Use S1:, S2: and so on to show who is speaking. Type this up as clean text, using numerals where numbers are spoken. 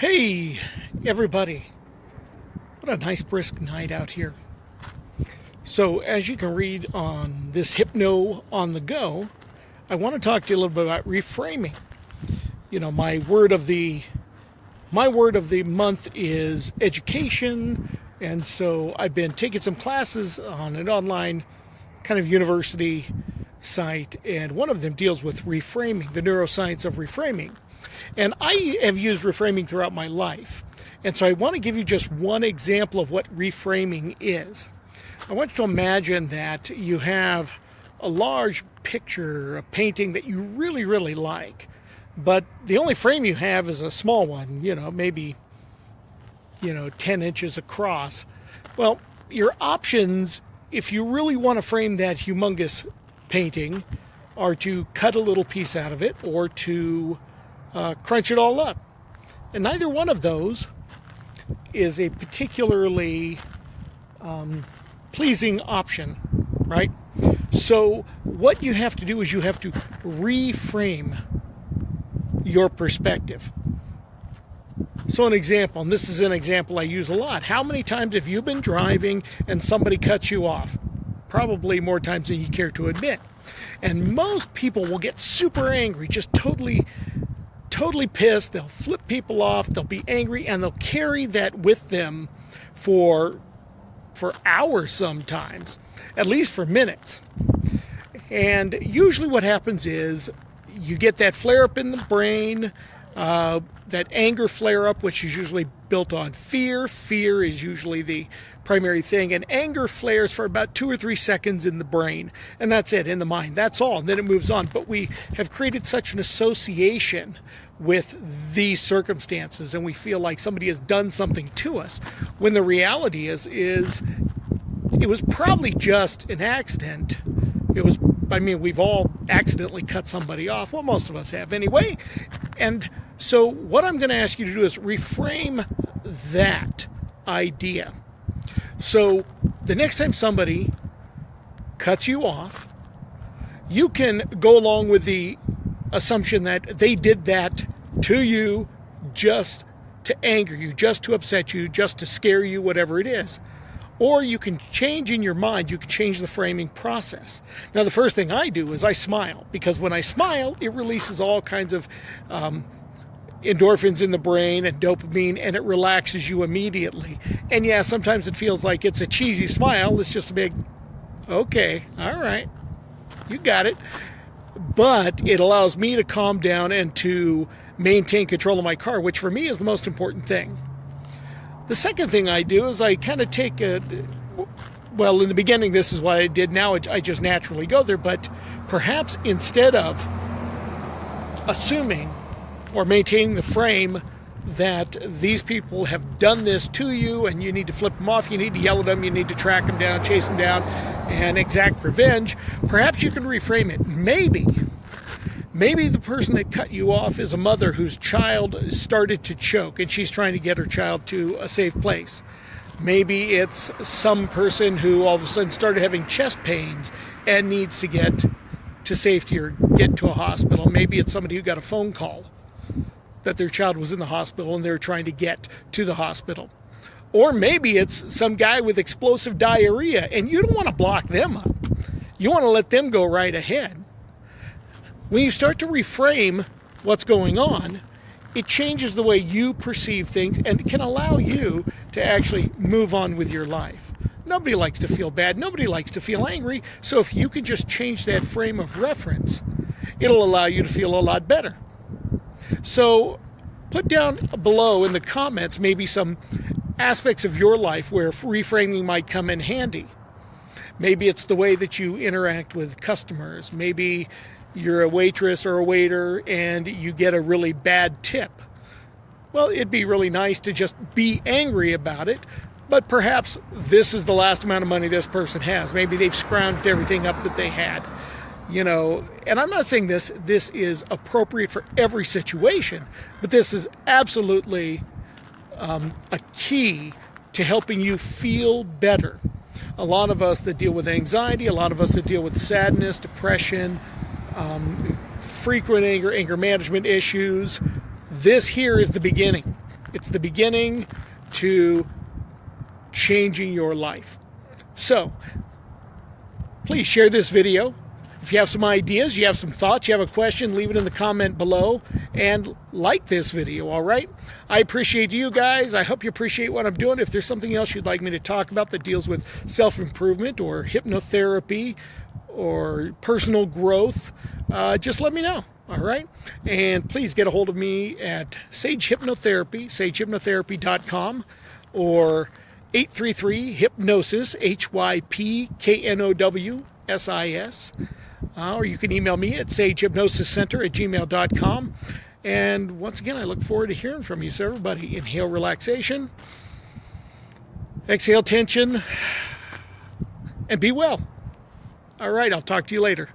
S1: Hey, everybody. What a nice brisk night out here. So, as you can read on this Hypno on the go, I want to talk to you a little bit about reframing. You know, my word of the month is education, and so I've been taking some classes on an online kind of university site, and one of them deals with reframing, the neuroscience of reframing. And I have used reframing throughout my life. And so I want to give you just one example of what reframing is. I want you to imagine that you have a large picture, a painting that you really, really like, but the only frame you have is a small one, maybe 10 inches across. Well, your options, if you really want to frame that humongous painting, are to cut a little piece out of it or to crunch it all up. And neither one of those is a particularly pleasing option, right? So what you have to do is you have to reframe your perspective. So an example, and this is an example I use a lot. How many times have you been driving and somebody cuts you off? Probably more times than you care to admit. And most people will get super angry, just totally pissed. They'll flip people off, they'll be angry, and they'll carry that with them for hours sometimes, at least for minutes. And usually what happens is you get that flare up in the brain, that anger flare up, which is usually built on fear. Fear is usually the primary thing, and anger flares for about 2 or 3 seconds in the brain, and that's it, in the mind. That's all, and then it moves on. But we have created such an association with these circumstances, and we feel like somebody has done something to us, when the reality is it was probably just an accident. We've all accidentally cut somebody off. Well, most of us have anyway. And so what I'm going to ask you to do is reframe that idea. So the next time somebody cuts you off, you can go along with the assumption that they did that to you just to anger you, just to upset you, just to scare you, whatever it is. Or you can change in your mind, you can change the framing process. Now, the first thing I do is I smile, because when I smile, it releases all kinds of endorphins in the brain and dopamine, and it relaxes you immediately. And yeah, sometimes it feels like it's a cheesy smile. It's just a big, okay, all right, you got it. But it allows me to calm down and to maintain control of my car, which for me is the most important thing. The second thing I do is I kind of take in the beginning, this is what I did. Now I just naturally go there. But perhaps instead of assuming or maintaining the frame that these people have done this to you and you need to flip them off, you need to yell at them, you need to track them down, chase them down, and exact revenge, perhaps you can reframe it. Maybe the person that cut you off is a mother whose child started to choke and she's trying to get her child to a safe place. Maybe it's some person who all of a sudden started having chest pains and needs to get to safety or get to a hospital. Maybe it's somebody who got a phone call that their child was in the hospital and they're trying to get to the hospital. Or maybe it's some guy with explosive diarrhea and you don't want to block them up. You want to let them go right ahead. When you start to reframe what's going on, it changes the way you perceive things and can allow you to actually move on with your life. Nobody likes to feel bad. Nobody likes to feel angry. So if you can just change that frame of reference, it'll allow you to feel a lot better. So put down below in the comments maybe some aspects of your life where reframing might come in handy. Maybe it's the way that you interact with customers. Maybe you're a waitress or a waiter and you get a really bad tip. Well, it'd be really nice to just be angry about it, but perhaps this is the last amount of money this person has. Maybe they've scrounged everything up that they had. And I'm not saying this is appropriate for every situation, but this is absolutely a key to helping you feel better. A lot of us that deal with anxiety, a lot of us that deal with sadness, depression, frequent anger management issues, this here is the beginning. It's the beginning to changing your life. So, please share this video. If you have some ideas, you have some thoughts, you have a question, leave it in the comment below and like this video, all right? I appreciate you guys. I hope you appreciate what I'm doing. If there's something else you'd like me to talk about that deals with self-improvement or hypnotherapy or personal growth, just let me know, all right? And please get a hold of me at Sage Hypnotherapy, SageHypnotherapy.com, or 833-HYPNOSIS, HYPKNOWSIS. Or you can email me at SageHypnosisCenter@gmail.com. And once again, I look forward to hearing from you. So everybody, inhale relaxation, exhale tension, and be well. All right, I'll talk to you later.